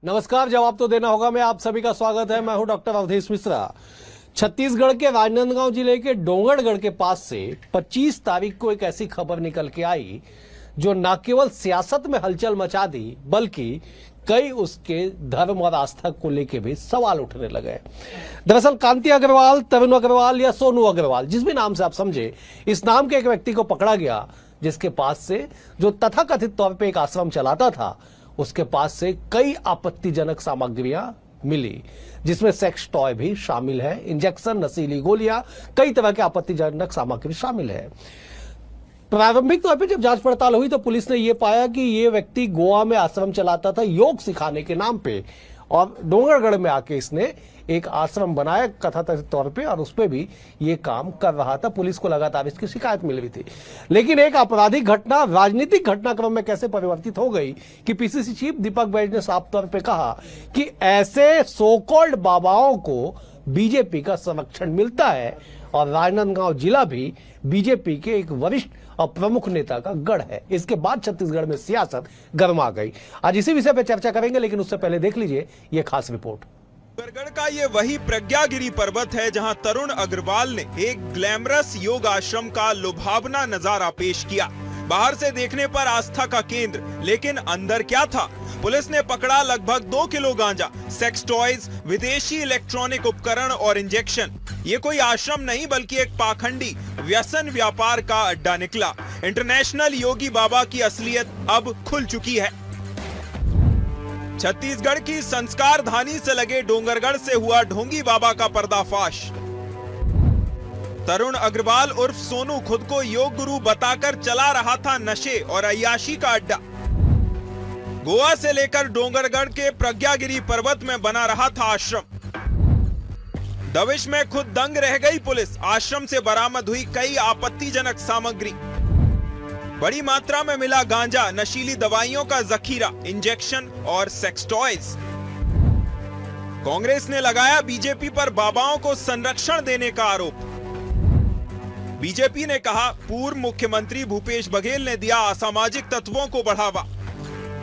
नमस्कार, जवाब तो देना होगा। मैं आप सभी का स्वागत है। मैं हूं डॉक्टर अवधेश मिश्रा। छत्तीसगढ़ के राजनांदगांव जिले के डोंगरगढ़ के पास से 25 तारीख को एक ऐसी खबर निकल के आई जो न केवल सियासत में हलचल मचा दी, बल्कि कई उसके धर्म और आस्था को लेकर भी सवाल उठने लगे। दरअसल कांति अग्रवाल, तरुण अग्रवाल या सोनू अग्रवाल, जिस भी नाम से आप समझे, इस नाम के एक व्यक्ति को पकड़ा गया जिसके पास से, जो तथाकथित तौर पे एक आश्रम चलाता था, उसके पास से कई आपत्तिजनक सामग्रियां मिली, जिसमें सेक्स टॉय भी शामिल है, इंजेक्शन, नशीली गोलियां, कई तरह के आपत्तिजनक सामग्री शामिल है। प्रारंभिक तौर पे जब जांच पड़ताल हुई तो पुलिस ने यह पाया कि यह व्यक्ति गोवा में आश्रम चलाता था योग सिखाने के नाम पे, और डोंगरगढ़ में आके इसने एक आश्रम बनाया कथाकथित तौर पे, और उस पे भी ये काम कर रहा था। पुलिस को लगातार इसकी शिकायत मिल रही थी। लेकिन एक आपराधिक घटना राजनीतिक घटनाक्रम में कैसे परिवर्तित हो गई कि पीसीसी चीफ दीपक बैज ने साफ तौर पे कहा कि ऐसे सो कॉल्ड बाबाओं को बीजेपी का संरक्षण मिलता है, और राजनांदगांव जिला भी बीजेपी के एक वरिष्ठ और प्रमुख नेता का गढ़ है। इसके बाद छत्तीसगढ़ में सियासत गर्मा गई। आज इसी विषय पर चर्चा करेंगे, लेकिन उससे पहले देख लीजिए ये खास रिपोर्ट। डोंगरगढ़ का ये वही प्रज्ञागिरी पर्वत है जहां तरुण अग्रवाल ने एक ग्लैमरस योग आश्रम का लुभावना नजारा पेश किया। बाहर से देखने पर आस्था का केंद्र, लेकिन अंदर क्या था? पुलिस ने पकड़ा लगभग 2 किलो गांजा, सेक्स टॉयज, विदेशी इलेक्ट्रॉनिक उपकरण और इंजेक्शन। ये कोई आश्रम नहीं बल्कि एक पाखंडी व्यसन व्यापार का अड्डा निकला। इंटरनेशनल योगी बाबा की असलियत अब खुल चुकी है। छत्तीसगढ़ की संस्कार धानी से लगे डोंगरगढ़ से हुआ ढोंगी बाबा का पर्दाफाश। तरुण अग्रवाल उर्फ सोनू खुद को योग गुरु बताकर चला रहा था नशे और अय्याशी का अड्डा। गोवा से लेकर डोंगरगढ़ के प्रज्ञागिरी पर्वत में बना रहा था आश्रम। दबिश में खुद दंग रह गई पुलिस। आश्रम से बरामद हुई कई आपत्तिजनक सामग्री। बड़ी मात्रा में मिला गांजा, नशीली दवाइयों का जखीरा, इंजेक्शन और सेक्स टॉयज। कांग्रेस ने लगाया बीजेपी पर बाबाओं को संरक्षण देने का आरोप। बीजेपी ने कहा पूर्व मुख्यमंत्री भूपेश बघेल ने दिया असामाजिक तत्वों को बढ़ावा।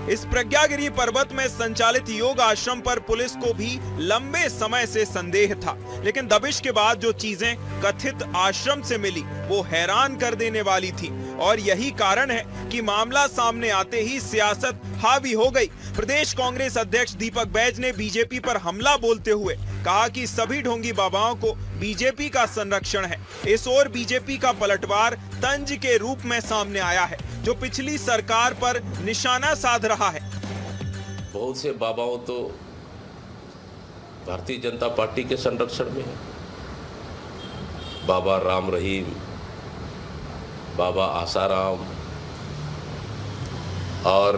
इस प्रज्ञागिरी पर्वत में संचालित योग आश्रम पर पुलिस को भी लंबे समय से संदेह था, लेकिन दबिश के बाद जो चीजें कथित आश्रम से मिली वो हैरान कर देने वाली थी, और यही कारण है कि मामला सामने आते ही सियासत हावी हो गई। प्रदेश कांग्रेस अध्यक्ष दीपक बैज ने बीजेपी पर हमला बोलते हुए कहा कि सभी ढोंगी बाबाओं को बीजेपी का संरक्षण है। इस ओर बीजेपी का पलटवार तंज के रूप में सामने आया है, जो पिछली सरकार पर निशाना साध रहा है। बहुत से बाबाओं तो भारतीय जनता पार्टी के संरक्षण में है। बाबा राम रहीम, बाबा आसाराम और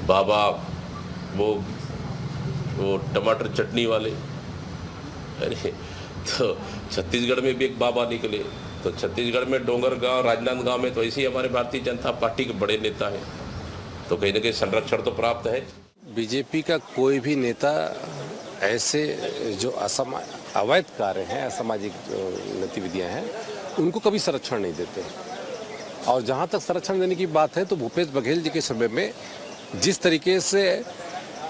बाबा वो टमाटर चटनी वाले। अरे तो छत्तीसगढ़ में भी एक बाबा निकले, तो छत्तीसगढ़ में डोंगरगांव, राजनांदगांव में तो ऐसे ही हमारे भारतीय जनता पार्टी के बड़े नेता हैं, तो कहीं ना कहीं संरक्षण तो प्राप्त है। बीजेपी का कोई भी नेता ऐसे जो अवैध कार्य हैं, असामाजिक गतिविधियां हैं, उनको कभी संरक्षण नहीं देते। और जहां तक संरक्षण देने की बात है तो भूपेश बघेल जी के समय में जिस तरीके से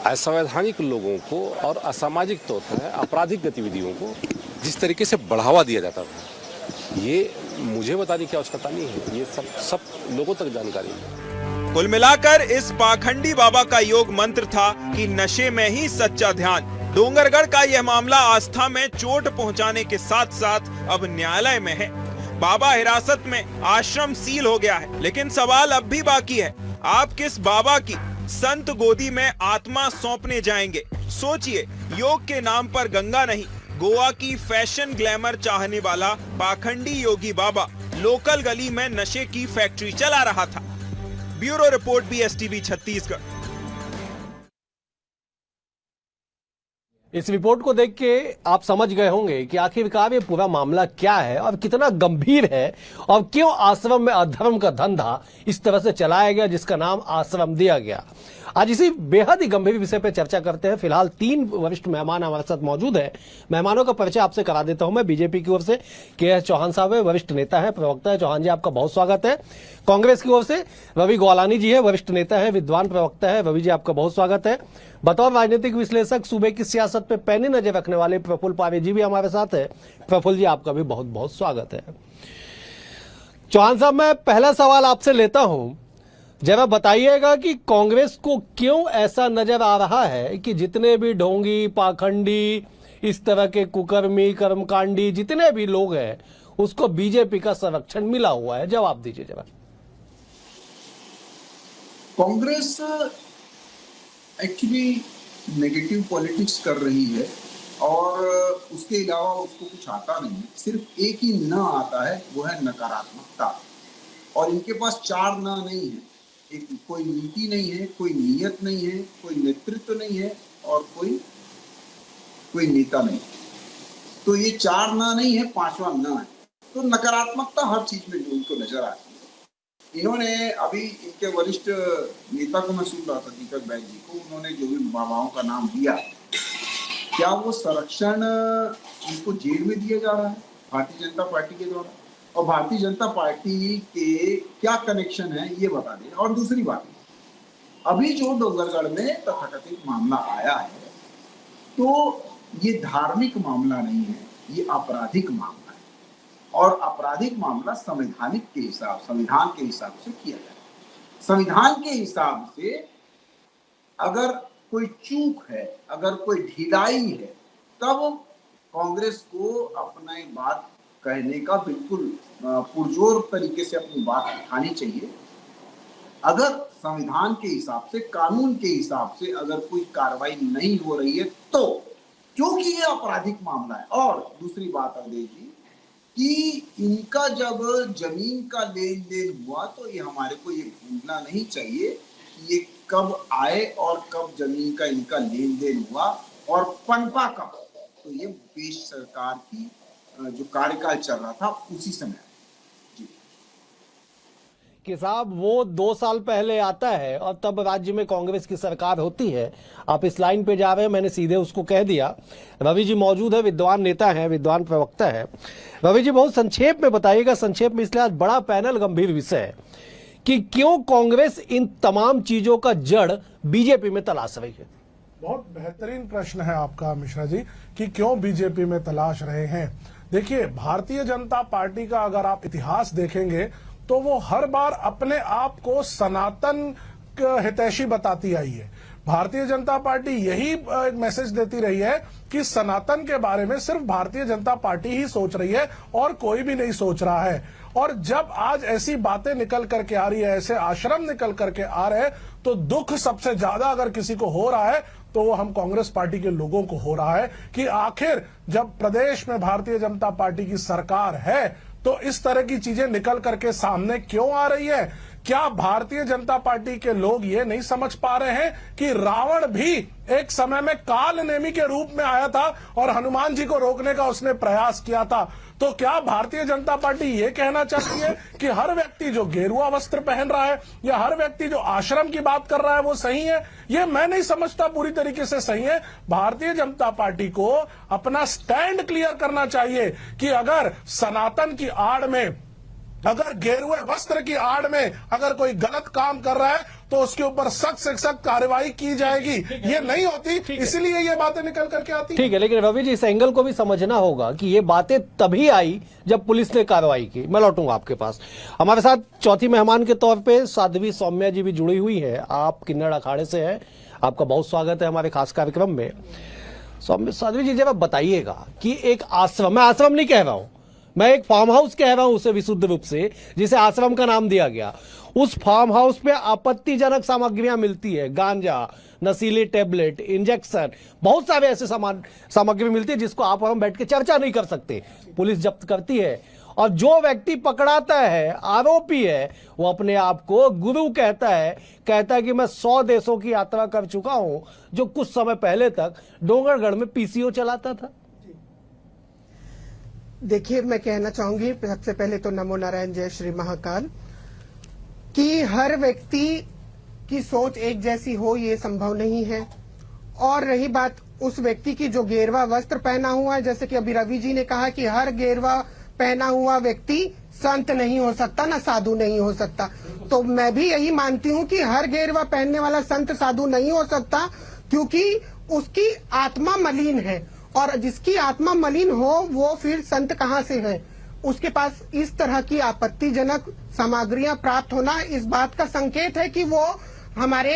असंवैधानिक लोगों को और असामाजिक तौर पर आपराधिक गतिविधियों को जिस तरीके से बढ़ावा दिया जाता था, ये मुझे बताने की आवश्यकता नहीं है, ये सब लोगों तक जानकारी है। कुल मिलाकर इस पाखंडी बाबा का योग मंत्र था कि नशे में ही सच्चा ध्यान। डोंगरगढ़ का यह मामला आस्था में चोट पहुंचाने के साथ साथ अब न्यायालय में है। बाबा हिरासत में, आश्रम सील हो गया है, लेकिन सवाल अब भी बाकी है, आप किस बाबा की संत गोदी में आत्मा सौंपने जाएंगे? सोचिए, योग के नाम पर गंगा नहीं, गोवा की फैशन ग्लैमर चाहने वाला पाखंडी योगी बाबा लोकल गली में नशे की फैक्ट्री चला रहा था। Bureau report, BSTV Chhattisgarh. इस रिपोर्ट को देख के आप समझ गए होंगे कि आखिरकार ये पूरा मामला क्या है और कितना गंभीर है, और क्यों आश्रम में अधर्म का धंधा इस तरह से चलाया गया जिसका नाम आश्रम दिया गया। आज इसी बेहद ही गंभीर विषय पर चर्चा करते हैं। फिलहाल 3 वरिष्ठ मेहमान हमारे साथ मौजूद है। मेहमानों का परिचय आपसे करा देता हूं मैं। बीजेपी की ओर से के चौहान साहब है, वरिष्ठ नेता है, प्रवक्ता है। चौहान जी, आपका बहुत स्वागत है। कांग्रेस की ओर से रवि ग्वालानी जी है, वरिष्ठ नेता है, विद्वान प्रवक्ता है। रवि जी, आपका बहुत स्वागत है। बतौर राजनीतिक विश्लेषक सूबे की सियासत पे पैनी नजर रखने वाले प्रफुल्ल पारे जी भी हमारे साथ है। प्रफुल्ल जी, आपका भी बहुत बहुत स्वागत है। चौहान साहब, मैं पहला सवाल आपसे लेता हूं, जरा बताइएगा कि कांग्रेस को क्यों ऐसा नजर आ रहा है कि जितने भी ढोंगी, पाखंडी, इस तरह के कुकर्मी, कर्मकांडी जितने भी लोग हैं, उसको बीजेपी का संरक्षण मिला हुआ है? जवाब दीजिए जरा। कांग्रेस एक्चुअली नेगेटिव पॉलिटिक्स कर रही है और उसके अलावा उसको कुछ आता नहीं है। सिर्फ एक ही न आता है, वो है नकारात्मकता। और इनके पास 4 न नहीं है। एक कोई नीति नहीं है, कोई नीयत नहीं है, कोई नेतृत्व नहीं है और कोई नेता नहीं। तो ये 4 न नहीं है, 5वां न है। तो नकारात्मकता हर चीज में जो उनको नजर आती है। इन्होंने अभी इनके वरिष्ठ नेता को मैं सुन रहा था, दीपक बैज जी को, उन्होंने जो भी बाबाओं का नाम दिया, क्या वो संरक्षण इनको जेल में दिया जा रहा है भारतीय जनता पार्टी के द्वारा? और भारतीय जनता पार्टी के क्या कनेक्शन है ये बता दें। और दूसरी बात, अभी जो डोंगरगढ़ में तथाकथित मामला आया है, तो ये धार्मिक मामला नहीं है, ये आपराधिक मामला है। और आपराधिक मामला संविधान के हिसाब से किया जाए। संविधान के हिसाब से अगर कोई चूक है, अगर कोई ढिलाई है, तब कांग्रेस को अपनी बात कहने का बिल्कुल पुरजोर तरीके से अपनी बात उठानी चाहिए। अगर संविधान के हिसाब से, कानून के हिसाब से अगर कोई कार्रवाई नहीं हो रही है, तो क्योंकि ये आपराधिक मामला है। और दूसरी बात अवधेश जी, कि इनका जब जमीन का लेन देन हुआ, तो ये हमारे को ये भूलना नहीं चाहिए कि ये कब आए और कब जमीन का इनका लेन देन हुआ और पनपा कब। तो ये भूपेश सरकार की जो कार्यकाल चल रहा था, उसी समय जी। कि साहब, वो 2 साल पहले आता है और तब राज्य में कांग्रेस की सरकार होती है। आप इस लाइन पे जा रहे हैं, मैंने सीधे उसको कह दिया। रवि जी मौजूद है, विद्वान नेता है, विद्वान प्रवक्ता है। रवि जी, बहुत संक्षेप में बताइएगा। संक्षेप में इसलिए आज बड़ा पैनल, गंभीर विषय है कि क्यों कांग्रेस इन तमाम चीजों का जड़ बीजेपी में तलाश रही है। बहुत बेहतरीन प्रश्न है आपका मिश्रा जी, कि क्यों बीजेपी में तलाश रहे हैं। देखिए, भारतीय जनता पार्टी का अगर आप इतिहास देखेंगे, तो वो हर बार अपने आप को सनातन हितैषी बताती आई है। भारतीय जनता पार्टी यही एक मैसेज देती रही है कि सनातन के बारे में सिर्फ भारतीय जनता पार्टी ही सोच रही है और कोई भी नहीं सोच रहा है। और जब आज ऐसी बातें निकल करके आ रही है, ऐसे आश्रम निकल करके आ रहे हैं, तो दुख सबसे ज्यादा अगर किसी को हो रहा है, तो वो हम कांग्रेस पार्टी के लोगों को हो रहा है कि आखिर जब प्रदेश में भारतीय जनता पार्टी की सरकार है, तो इस तरह की चीजें निकल करके सामने क्यों आ रही है। क्या भारतीय जनता पार्टी के लोग ये नहीं समझ पा रहे हैं कि रावण भी एक समय में काल नेमी के रूप में आया था और हनुमान जी को रोकने का उसने प्रयास किया था? तो क्या भारतीय जनता पार्टी ये कहना चाहती है कि हर व्यक्ति जो गेरुआ वस्त्र पहन रहा है या हर व्यक्ति जो आश्रम की बात कर रहा है वो सही है? ये मैं नहीं समझता पूरी तरीके से सही है। भारतीय जनता पार्टी को अपना स्टैंड क्लियर करना चाहिए कि अगर सनातन की आड़ में, अगर गेरुए वस्त्र की आड़ में अगर कोई गलत काम कर रहा है, तो उसके ऊपर सख्त से सख्त कार्रवाई की जाएगी। ये नहीं होती, इसीलिए ये बातें निकल करके आती। ठीक है, लेकिन रवि जी, इस एंगल को भी समझना होगा कि ये बातें तभी आई जब पुलिस ने कार्रवाई की। मैं लौटूंगा आपके पास। हमारे साथ चौथी मेहमान के तौर पे साध्वी सौम्या जी भी जुड़ी हुई है। आप किन्नड़ अखाड़े से हैं, आपका बहुत स्वागत है हमारे खास कार्यक्रम में। साध्वी जी, जब आप बताइएगा कि एक आश्रम, मैं आश्रम नहीं कह रहा हूं, मैं एक फार्म हाउस कह रहा हूं उसे विशुद्ध रूप से, जिसे आश्रम का नाम दिया गया, उस फार्म हाउस पे आपत्तिजनक सामग्रियां मिलती है, गांजा, नशीले टेबलेट, इंजेक्शन, बहुत सारे ऐसे सामग्री मिलती है जिसको आप और हम बैठ के चर्चा नहीं कर सकते। पुलिस जब्त करती है और जो व्यक्ति पकड़ाता है, आरोपी है, वो अपने आप को गुरु कहता है कि मैं 100 देशों की यात्रा कर चुका हूं, जो कुछ समय पहले तक डोंगरगढ़ में पीसीओ चलाता था। देखिए, मैं कहना चाहूंगी सबसे पहले तो नमो नारायण, जय श्री महाकाल, कि हर व्यक्ति की सोच एक जैसी हो, ये संभव नहीं है। और रही बात उस व्यक्ति की जो गेरवा वस्त्र पहना हुआ है, जैसे कि अभी रवि जी ने कहा कि हर गेरवा पहना हुआ व्यक्ति संत नहीं हो सकता, ना साधु नहीं हो सकता, तो मैं भी यही मानती हूँ कि हर गेरवा पहनने वाला संत साधु नहीं हो सकता, क्योंकि उसकी आत्मा मलिन है, और जिसकी आत्मा मलिन हो वो फिर संत कहाँ से है। उसके पास इस तरह की आपत्तिजनक सामग्रियां प्राप्त होना इस बात का संकेत है कि वो हमारे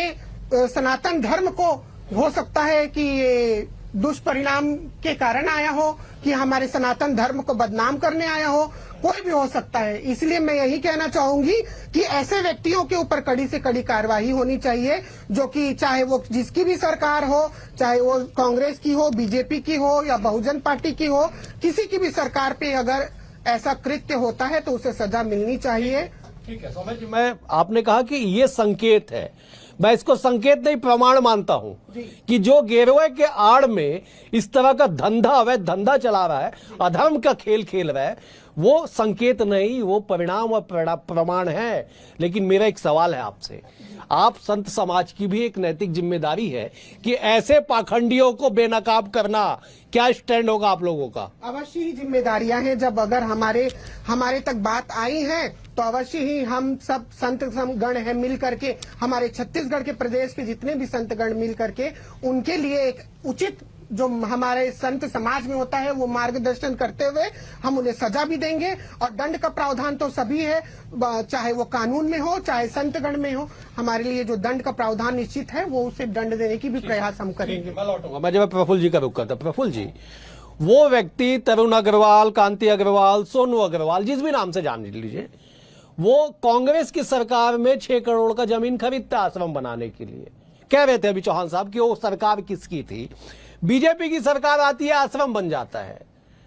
सनातन धर्म को हो सकता है कि ये दुष्परिणाम के कारण आया हो, कि हमारे सनातन धर्म को बदनाम करने आया हो, कोई भी हो सकता है। इसलिए मैं यही कहना चाहूंगी कि ऐसे व्यक्तियों के ऊपर कड़ी से कड़ी कार्रवाई होनी चाहिए, जो कि चाहे वो जिसकी भी सरकार हो, चाहे वो कांग्रेस की हो, बीजेपी की हो या बहुजन पार्टी की हो, किसी की भी सरकार पे अगर ऐसा कृत्य होता है तो उसे सजा मिलनी चाहिए। ठीक है सौम्य जी, मैं आपने कहा कि ये संकेत है, मैं इसको संकेत नहीं प्रमाण मानता हूं कि जो गेरुए के आड़ में इस तरह का धंधा अवैध धंधा चला रहा है, अधर्म का खेल खेल रहा है, वो संकेत नहीं, वो परिणाम और प्रमाण है। लेकिन मेरा एक सवाल है आपसे, आप संत समाज की भी एक नैतिक जिम्मेदारी है कि ऐसे पाखंडियों को बेनकाब करना, क्या स्टैंड होगा आप लोगों का? अवश्य ही जिम्मेदारियां हैं। जब अगर हमारे तक बात आई है तो अवश्य ही हम सब संत गण हैं मिल करके, हमारे छत्तीसगढ़ के प्रदेश के जितने भी संत गण मिल करके उनके लिए एक उचित जो हमारे संत समाज में होता है वो मार्गदर्शन करते हुए हम उन्हें सजा भी देंगे। और दंड का प्रावधान तो सभी है, चाहे वो कानून में हो चाहे संतगण में हो, हमारे लिए जो दंड का प्रावधान निश्चित है वो उसे दंड देने की भी प्रयास हम करेंगे। मैं लौटूंगा, मैं जब प्रफुल्ल जी का रुख करता। प्रफुल्ल जी, वो व्यक्ति तरुण अग्रवाल, कांति अग्रवाल, सोनू अग्रवाल, जिस भी नाम से जान लीजिए, वो कांग्रेस की सरकार में 6 करोड़ का जमीन खरीदता आश्रम बनाने के लिए। कह रहे थे अभी चौहान साहब कि वो सरकार किसकी थी। बीजेपी की सरकार आती है, आश्रम बन जाता है,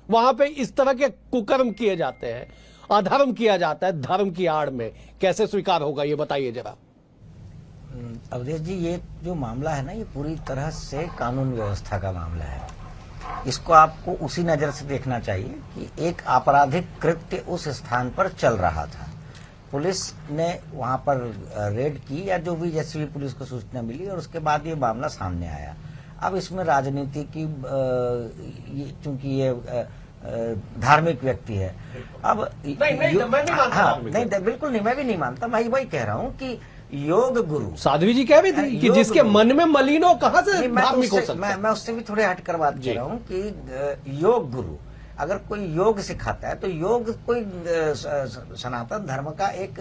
वहां पे इस तरह के कुकर्म किए जाते हैं, अधर्म किया जाता है धर्म की आड़ में। कैसे स्वीकार होगा ये बताइए जरा। अवधेश जी, ये जो मामला है ना, ये पूरी तरह से कानून व्यवस्था का मामला है। इसको आपको उसी नजर से देखना चाहिए कि एक आपराधिक कृत्य उस स्थान पर चल रहा था, पुलिस ने वहां पर रेड की या जो भी जैसे भी पुलिस को सूचना मिली, और उसके बाद ये मामला सामने आया। अब इसमें राजनीति की चूंकि ये धार्मिक व्यक्ति है, अब नहीं, बिल्कुल नहीं, मैं भी नहीं मानता। मैं वही कह रहा हूँ कि योग गुरु, साध्वी जी कह रही थी कि जिसके मन में मलिन हो कहां से धार्मिक हो सकता है। मैं उससे भी थोड़े हटकर बात कर रहा हूँ कि योग गुरु अगर कोई योग सिखाता है तो योग कोई सनातन धर्म का एक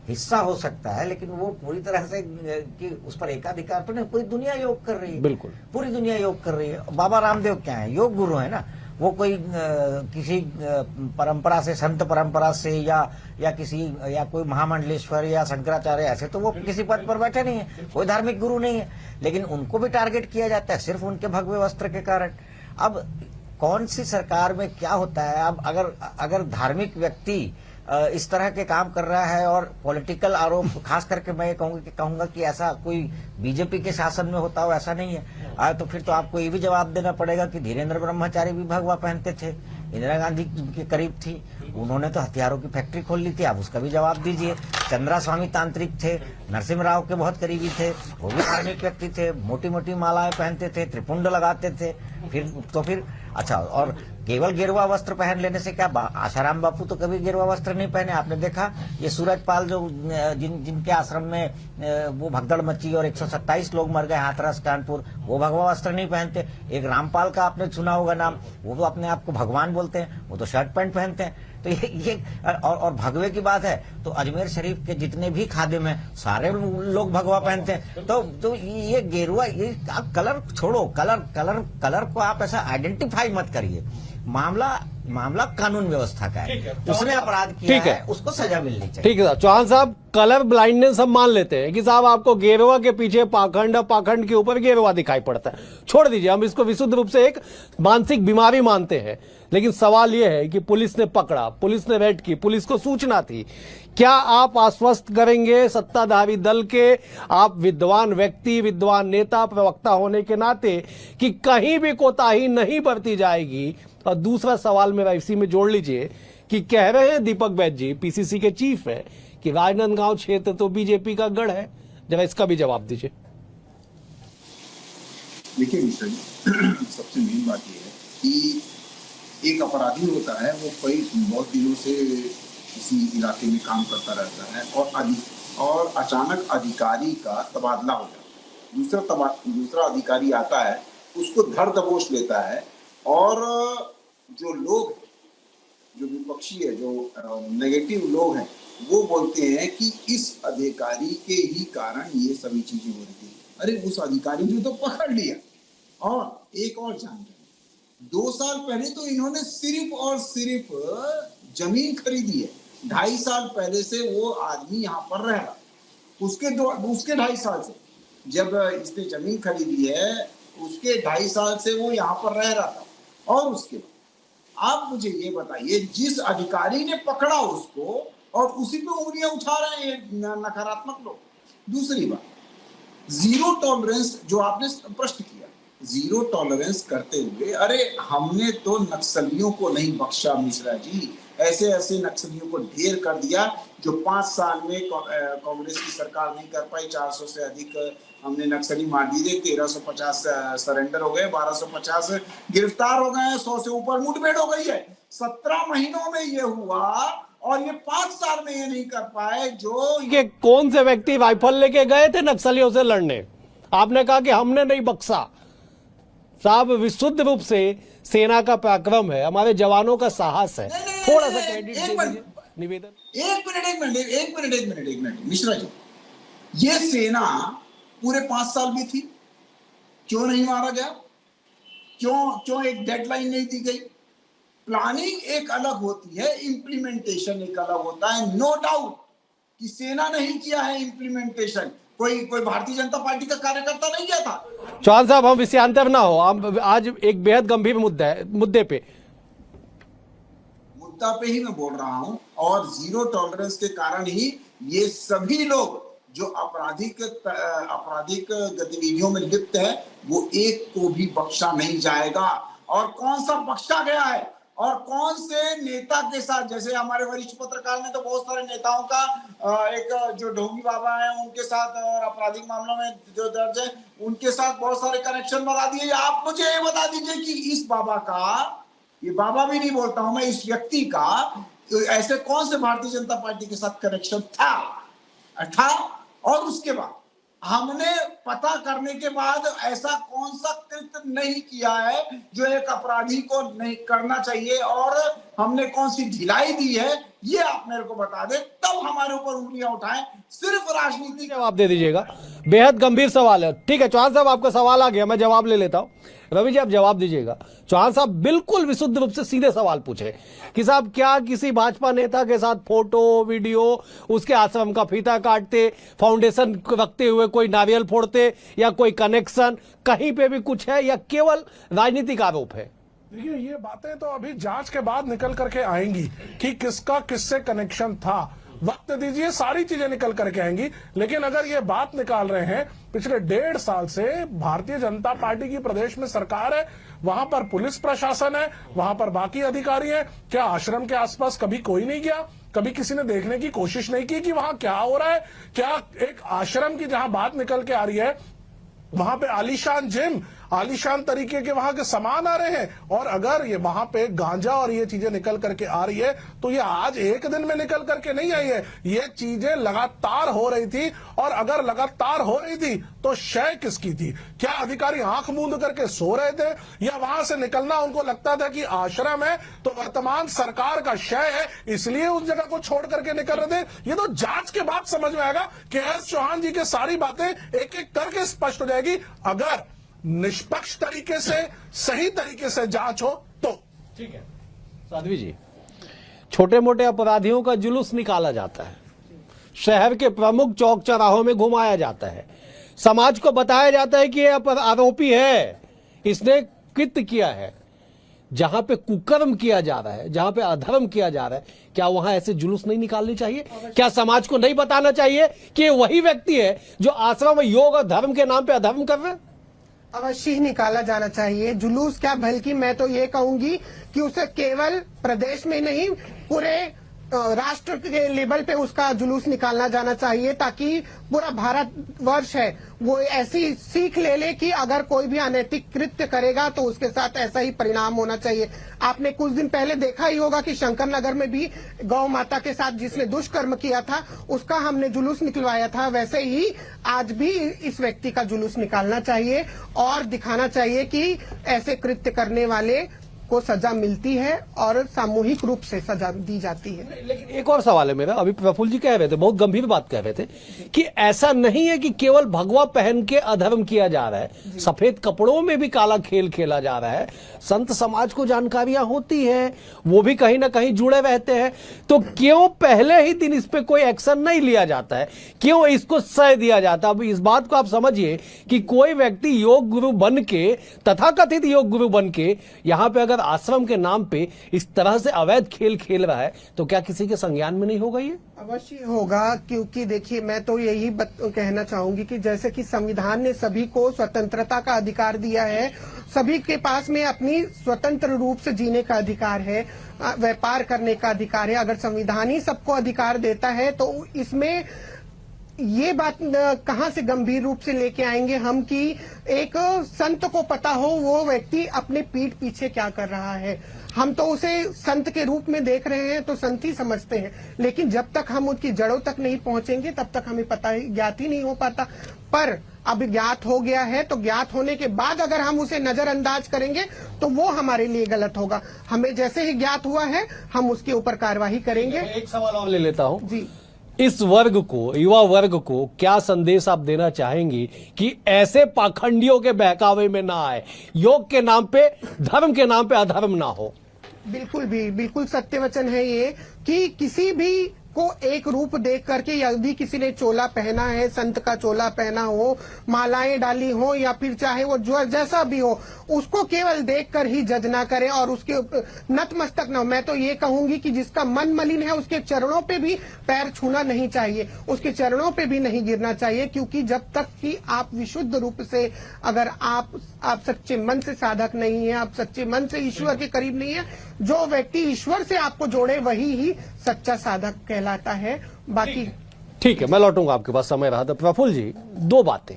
हिस्सा हो सकता है, लेकिन वो पूरी तरह से कि उस पर एकाधिकार तो नहीं। पूरी दुनिया योग कर रही है, बिल्कुल पूरी दुनिया योग कर रही है। बाबा रामदेव क्या है? योग गुरु है ना। वो कोई किसी परंपरा से, संत परंपरा से या किसी या कोई महामंडलेश्वर या शंकराचार्य, ऐसे तो वो किसी पद पर बैठे नहीं है, कोई धार्मिक गुरु नहीं है, लेकिन उनको भी टारगेट किया जाता है सिर्फ उनके भगवे वस्त्र के कारण। अब कौन सी सरकार में क्या होता है? अब अगर धार्मिक व्यक्ति इस तरह के काम कर रहा है और पॉलिटिकल आरोप, खास करके मैं कहूंगा कि ऐसा कोई बीजेपी के शासन में होता हो, ऐसा नहीं है। तो फिर तो आपको ये भी जवाब देना पड़ेगा कि धीरेन्द्र ब्रह्मचारी भी भगवा पहनते थे, इंदिरा गांधी के करीब थी, उन्होंने तो हथियारों की फैक्ट्री खोल ली थी, आप उसका भी जवाब दीजिए। चंद्रा स्वामी तांत्रिक थे, नरसिम्हा राव के बहुत करीबी थे, वो भी धार्मिक व्यक्ति थे, मोटी मोटी मालाएं पहनते थे, त्रिपुंड लगाते थे। फिर अच्छा, और केवल गेरुआ वस्त्र पहन लेने से क्या? आशाराम बापू तो कभी गेरुआ वस्त्र नहीं पहने, आपने देखा। ये सूरजपाल जो जिनके आश्रम में वो भगदड़ मची और 127 लोग मर गए, हाथरस कानपुर, वो भगवा वस्त्र नहीं पहनते। एक रामपाल का आपने सुना होगा नाम, वो तो अपने आप को भगवान बोलते हैं, वो तो शर्ट पैंट पहनते हैं। तो ये और भगवे की बात है तो अजमेर शरीफ के जितने भी खादिम हैं सारे लोग भगवा पहनते हैं। तो ये गेरुआ, ये आप कलर छोड़ो, कलर को आप ऐसा आइडेंटिफाई मत करिए। मामला कानून व्यवस्था का है, उसने अपराध किया है, उसको सजा मिलनी चाहिए। ठीक है साहब। चौहान साहब, कलर ब्लाइंडनेस हम मान लेते हैं कि साहब आपको गेरुआ के पीछे पाखंड, पाखंड के ऊपर गेरुआ दिखाई पड़ता है, छोड़ दीजिए, हम इसको विशुद्ध रूप से एक मानसिक बीमारी मानते हैं। लेकिन सवाल यह है कि पुलिस ने पकड़ा, पुलिस ने रेड की, पुलिस को सूचना थी, क्या आप आश्वस्त करेंगे सत्ताधारी दल के, आप विद्वान व्यक्ति, विद्वान नेता, प्रवक्ता होने के नाते, कि कहीं भी कोताही नहीं बरती जाएगी? और दूसरा सवाल मेरा इसी में जोड़ लीजिए कि कह रहे हैं दीपक बैद जी, पीसीसी के चीफ है, कि राजनांदगांव क्षेत्र तो बीजेपी का गढ़ है, जरा इसका भी जवाब दीजिए। देखिए मिश्रा जी, सबसे मेन बात यह है कि एक अपराधी होता है, वो बहुत दिनों से किसी इलाके में काम करता रहता है और अचानक अधिकारी का तबादला हो जाता है। दूसरा अधिकारी आता है, उसको धर दबोच लेता है, और जो लोग, जो विपक्षी है, जो नेगेटिव लोग हैं, वो बोलते हैं कि इस अधिकारी के ही कारण ये सभी चीजें हो रही थी। अरे उस अधिकारी ने तो पकड़ लिया। और एक और जानकारी, 2 साल पहले तो इन्होंने सिर्फ और सिर्फ जमीन खरीदी है। 2.5 साल पहले से वो आदमी यहाँ पर रह रहा, उसके 2.5 साल से, जब इसने जमीन खरीदी है उसके 2.5 साल से वो यहाँ पर रह रहा था। और उसके बाद आप मुझे ये बताइए, जिस अधिकारी ने पकड़ा उसको, और उसी पे उंगलियां उठा रहे हैं नकारात्मक लोग। दूसरी बात, जीरो टॉलरेंस जो आपने प्रश्न किया, जीरो टॉलरेंस करते हुए, अरे हमने तो नक्सलियों को नहीं बख्शा मिश्रा जी, ऐसे ऐसे नक्सलियों को ढेर कर दिया जो 5 साल में कांग्रेस की सरकार नहीं कर पाई। 400 से अधिक हमने नक्सली मार दिए, 1350 सरेंडर हो गए, 1250 गिरफ्तार हो गए, 100 से ऊपर मुठभेड़ हो गई है। 17 महीनों में ये हुआ, और ये 5 साल में ये नहीं कर पाए। जो ये कौन से व्यक्ति राइफल लेके गए थे नक्सलियों से लड़ने? आपने कहा कि हमने नहीं बख्शा। साहब, विशुद्ध रूप से सेना का पराक्रम है, हमारे जवानों का साहस है। थोड़ा सा क्रेडिट दीजिए, निवेदन। एक मिनट मिश्रा जी, ये सेना पूरे 5 साल भी थी, क्यों नहीं मारा गया? क्यों एक डेडलाइन नहीं दी गई? प्लानिंग एक अलग होती है, इम्प्लीमेंटेशन एक अलग होता है। नो डाउट कि सेना नहीं किया है इम्प्लीमेंटेशन, कोई भारतीय जनता पार्टी का कार्यकर्ता नहीं किया था। चौहान साहब, हम विषयांतर ना हो, हम आज एक बेहद गंभीर मुद्दे पे ही मैं बोल रहा हूं, और जीरो टॉलरेंस के कारण ही ये सभी लोग जो आपराधिक गतिविधियों में लिप्त है, वो एक को भी बख्शा नहीं जाएगा। और कौन सा बख्शा गया है, और कौन से नेता के साथ, जैसे हमारे वरिष्ठ पत्रकार ने तो बहुत सारे नेताओं का, एक जो ढोंगी बाबा है उनके साथ, और आपराधिक मामलों में जो दर्ज है उनके साथ बहुत सारे कनेक्शन बता दिए। आप मुझे ये बता दीजिए कि इस बाबा का, ये बाबा भी नहीं बोलता हूं मैं, इस व्यक्ति का ऐसे कौन से भारतीय जनता पार्टी के साथ कनेक्शन था? और उसके बाद हमने पता करने के बाद ऐसा कौन सा कृत्य नहीं किया है जो एक अपराधी को नहीं करना चाहिए, और हमने कौन सी ढिलाई दी है, ये आप मेरे को बता दें, तब हमारे ऊपर उंगलियां उठाएं। सिर्फ राजनीति जवाब दे दीजिएगा, बेहद गंभीर सवाल है। ठीक है चौहान साहब, आपका सवाल आ गया, मैं जवाब ले लेता हूं। रवि जी, आप जवाब दीजिएगा। चौहान साहब बिल्कुल विशुद्ध रूप से सीधे सवाल पूछे कि साहब, क्या किसी भाजपा नेता के साथ फोटो वीडियो, उसके आश्रम का फीता काटते, फाउंडेशन रखते हुए कोई नारियल फोड़ते, या कोई कनेक्शन कहीं पे भी कुछ है, या केवल राजनीतिक आरोप है? देखिए, ये बातें तो अभी जांच के बाद निकल करके आएंगी कि किसका किससे कनेक्शन था। वक्त दीजिए, सारी चीजें निकल करके आएंगी। लेकिन अगर ये बात निकाल रहे हैं, पिछले 1.5 साल से भारतीय जनता पार्टी की प्रदेश में सरकार है, वहां पर पुलिस प्रशासन है, वहां पर बाकी अधिकारी हैं, क्या आश्रम के आसपास कभी कोई नहीं गया? कभी किसी ने देखने की कोशिश नहीं की कि वहां क्या हो रहा है? क्या एक आश्रम की जहां बात निकल के आ रही है, वहां पे आलीशान जिम, आलीशान तरीके के वहां के सामान आ रहे हैं, और अगर ये वहां पे गांजा और ये चीजें निकल करके आ रही है, तो ये आज एक दिन में निकल करके नहीं आई है, ये चीजें लगातार हो रही थी। और अगर लगातार हो रही थी तो शय किसकी थी? क्या अधिकारी आंख मूंद करके सो रहे थे, या वहां से निकलना उनको लगता था कि आश्रम है तो वर्तमान सरकार का शय है, इसलिए उस जगह को छोड़ करके निकल रहे थे? ये तो जांच के बाद समझ में आएगा। के.एस. चौहान जी के सारी बातें एक एक करके स्पष्ट हो जाएगी, अगर निष्पक्ष तरीके से, सही तरीके से जांच हो तो। ठीक है साध्वी जी, छोटे मोटे अपराधियों का जुलूस निकाला जाता है, शहर के प्रमुख चौक चौराहों में घुमाया जाता है, समाज को बताया जाता है कि ये आरोपी है, इसने कृत्य किया है। जहां पे कुकर्म किया जा रहा है, जहां पे अधर्म किया जा रहा है, क्या वहां ऐसे जुलूस नहीं निकालने चाहिए? क्या समाज को नहीं बताना चाहिए कि वही व्यक्ति है जो आश्रम, योग और धर्म के नाम पे अधर्म कर रहे हैं? अवश्य ही निकाला जाना चाहिए। जुलूस क्या, बल्कि मैं तो ये कहूंगी कि उसे केवल प्रदेश में नहीं, पूरे राष्ट्र के लेवल पे उसका जुलूस निकालना जाना चाहिए, ताकि पूरा भारत वर्ष है वो ऐसी सीख ले ले कि अगर कोई भी अनैतिक कृत्य करेगा तो उसके साथ ऐसा ही परिणाम होना चाहिए। आपने कुछ दिन पहले देखा ही होगा कि शंकर नगर में भी गौ माता के साथ जिसने दुष्कर्म किया था उसका हमने जुलूस निकलवाया था। वैसे ही आज भी इस व्यक्ति का जुलूस निकालना चाहिए और दिखाना चाहिए कि ऐसे कृत्य करने वाले को सजा मिलती है और सामूहिक रूप से सजा दी जाती है। लेकिन एक और सवाल है मेरा, अभी प्रफुल्ल जी कह रहे थे, बहुत गंभीर बात कह रहे थे कि ऐसा नहीं है कि केवल भगवा पहन के अधर्म किया जा रहा है, सफेद कपड़ों में भी काला खेल खेला जा रहा है। संत समाज को जानकारियां होती है, वो भी कहीं ना कहीं जुड़े रहते हैं, तो क्यों पहले ही दिन इस पे कोई एक्शन नहीं लिया जाता है, क्यों इसको सह दिया जाता है? अब इस बात को आप समझिए कि कोई व्यक्ति योग गुरु बन के, तथाकथित योग गुरु बन के यहां पे अगर आश्रम के नाम पे इस तरह से अवैध खेल खेल रहा है तो क्या किसी के संज्ञान में नहीं होगा? ये अवश्य होगा, क्योंकि देखिए मैं तो यही कहना चाहूंगी कि जैसे कि संविधान ने सभी को स्वतंत्रता का अधिकार दिया है, सभी के पास में अपनी स्वतंत्र रूप से जीने का अधिकार है, व्यापार करने का अधिकार है। अगर संविधान ही सबको अधिकार देता है तो इसमें ये बात कहां से गंभीर रूप से लेके आएंगे हम कि एक संत को पता हो वो व्यक्ति अपने पीठ पीछे क्या कर रहा है। हम तो उसे संत के रूप में देख रहे हैं तो संत ही समझते हैं, लेकिन जब तक हम उसकी जड़ों तक नहीं पहुंचेंगे तब तक हमें ज्ञात ही नहीं हो पाता। पर अब ज्ञात हो गया है तो ज्ञात होने के बाद अगर हम उसे नजरअंदाज करेंगे तो वो हमारे लिए गलत होगा। हमें जैसे ही ज्ञात हुआ है हम उसके ऊपर कार्यवाही करेंगे। एक सवाल और ले लेता हूं जी, इस वर्ग को, युवा वर्ग को क्या संदेश आप देना चाहेंगी कि ऐसे पाखंडियों के बहकावे में ना आए, योग के नाम पे, धर्म के नाम पे अधर्म ना हो? बिल्कुल सत्य वचन है ये कि किसी भी को एक रूप देख करके, यदि किसी ने चोला पहना है, संत का चोला पहना हो, मालाएं डाली हो या फिर चाहे वो जो जैसा भी हो, उसको केवल देखकर ही जज ना करें और उसके नतमस्तक न हो। मैं तो ये कहूंगी कि जिसका मन मलिन है उसके चरणों पे भी पैर छूना नहीं चाहिए, उसके चरणों पे भी नहीं गिरना चाहिए, क्योंकि जब तक कि आप विशुद्ध रूप से, अगर आप सच्चे मन से साधक नहीं है, आप सच्चे मन से ईश्वर के करीब नहीं है, जो व्यक्ति ईश्वर से आपको जोड़े वही ही सच्चा साधक कहलाता है। बाकी ठीक है, मैं लौटूंगा आपके पास, समय रहा। तो प्रफुल्ल जी, दो बातें।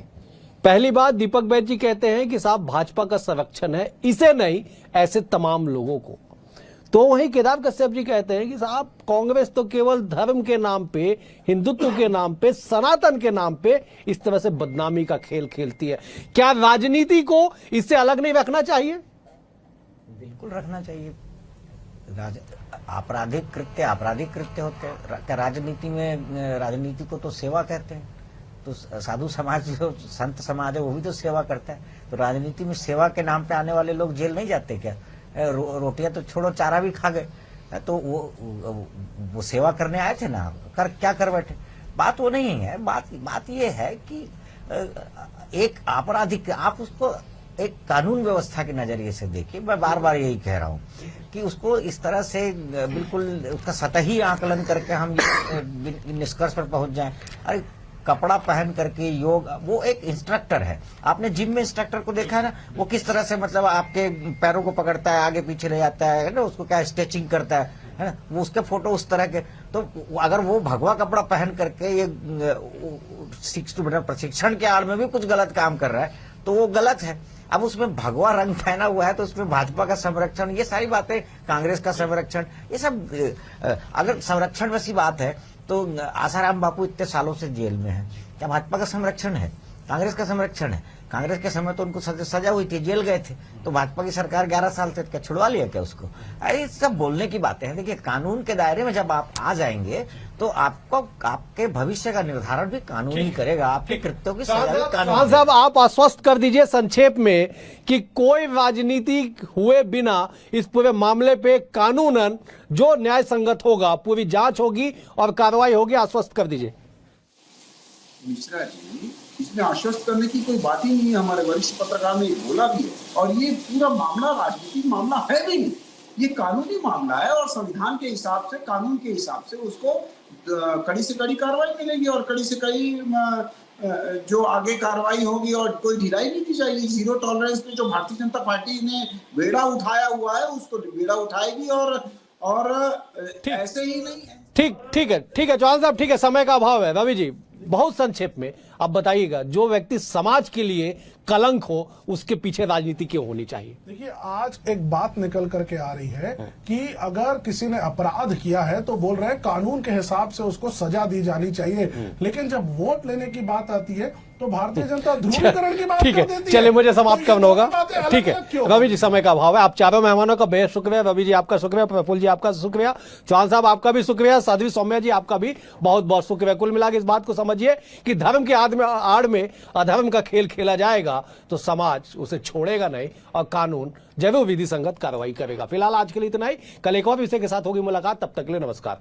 पहली बात, दीपक बैद जी कहते हैं कि साहब भाजपा का संरक्षण है, इसे नहीं ऐसे तमाम लोगों को। तो वहीं केदार कश्यप जी कहते हैं कि साहब कांग्रेस तो केवल धर्म के नाम पे, हिंदुत्व के नाम पे, सनातन के नाम पे इस तरह से बदनामी का खेल खेलती है। क्या राजनीति को इससे अलग नहीं रखना चाहिए? बिल्कुल रखना चाहिए। आपराधिक कृत्य होते हैं। राजनीति में, राजनीति को तो सेवा कहते हैं, तो साधु समाज जो संत समाज है वो भी तो सेवा करता है। तो राजनीति में सेवा के नाम पे आने वाले लोग जेल नहीं जाते क्या? रोटियां तो छोड़ो, चारा भी खा गए, तो वो सेवा करने आए थे ना, क्या कर बैठे? बात वो नहीं है। बात ये है कि एक आपराधिक, आप उसको एक कानून व्यवस्था के नजरिए से देखिए। मैं बार बार यही कह रहा हूं कि उसको इस तरह से बिल्कुल उसका सतही आकलन करके हम निष्कर्ष पर पहुंच जाएं। अरे कपड़ा पहन करके योग, वो एक इंस्ट्रक्टर है। आपने जिम में इंस्ट्रक्टर को देखा है ना, वो किस तरह से मतलब आपके पैरों को पकड़ता है, आगे पीछे ले जाता है ना, उसको क्या स्ट्रेचिंग करता है ना, वो उसके फोटो उस तरह के। तो अगर वो भगवा कपड़ा पहन करके ये प्रशिक्षण के आड़ में भी कुछ गलत काम कर रहा है तो वो गलत है। अब उसमें भगवा रंग पहना हुआ है तो उसमें भाजपा का संरक्षण, ये सारी बातें, कांग्रेस का संरक्षण, ये सब अगर संरक्षण वैसी बात है तो आसाराम बापू इतने सालों से जेल में है, क्या भाजपा का संरक्षण है? कांग्रेस का संरक्षण है। कांग्रेस के समय तो उनको सजा हुई थी, जेल गए थे, तो भाजपा की सरकार 11 साल से क्या छुड़वा लिया क्या उसको? अरे सब बोलने की बातें हैं। देखिए, कानून के दायरे में जब आप आ जाएंगे तो आपको आपके भविष्य का निर्धारण भी कानून ही करेगा, आपके कृत्यों की सजा भी कानून। साहब, आप आश्वस्त कर दीजिए संक्षेप में कि कोई राजनीति हुए बिना इस पूरे मामले पे कानूनन जो न्याय संगत होगा, पूरी जांच होगी और कार्रवाई होगी, आश्वस्त कर दीजिए। मिश्रा जी, इसमें आश्वस्त करने की कोई बात ही नहीं है। हमारे वरिष्ठ पत्रकार ने बोला भी है, और ये पूरा मामला राजनीतिक मामला है भी नहीं, ये कानूनी मामला है और संविधान के हिसाब से, कानून के हिसाब से उसको कड़ी से कड़ी कार्रवाई मिलेगी और कड़ी से कड़ी जो आगे कार्रवाई होगी और कोई ढिलाई नहीं दी जाएगी। जीरो टॉलरेंस पे जो भारतीय जनता पार्टी ने बेड़ा उठाया हुआ है उसको बेड़ा उठाएगी और और ऐसे ही नहीं है। ठीक है चौहान साहब, ठीक है, समय का अभाव है। रवि जी, बहुत संक्षेप में आप बताइएगा, जो व्यक्ति समाज के लिए कलंक हो उसके पीछे राजनीति क्यों होनी चाहिए? देखिए, आज एक बात निकल करके आ रही है कि अगर किसी ने अपराध किया है तो बोल रहे हैं कानून के हिसाब से उसको सजा दी जानी चाहिए, लेकिन जब वोट लेने की बात आती है तो भारतीय जनता ध्रुवीकरण की बात ठीक कर है, देती है। चलिए मुझे समाप्त तो ये करना होगा। दोनों बातें अलग ठीक है अलग क्यों? रवि जी, समय का अभाव है। आप चारों मेहमानों का बेहद शुक्रिया। रवि जी आपका शुक्रिया, प्रफुल्ल जी आपका शुक्रिया, चौहान साहब आपका भी शुक्रिया, साध्वी सौम्या जी आपका भी बहुत बहुत शुक्रिया। कुल मिला के इस बात को समझिए कि धर्म के आड़ में अधर्म का खेल खेला जाएगा तो समाज उसे छोड़ेगा नहीं और कानून जरूर विधि संगत कार्रवाई करेगा। फिलहाल आज के लिए इतना ही, कल एक और विषय के साथ होगी मुलाकात, तब तक के लिए नमस्कार।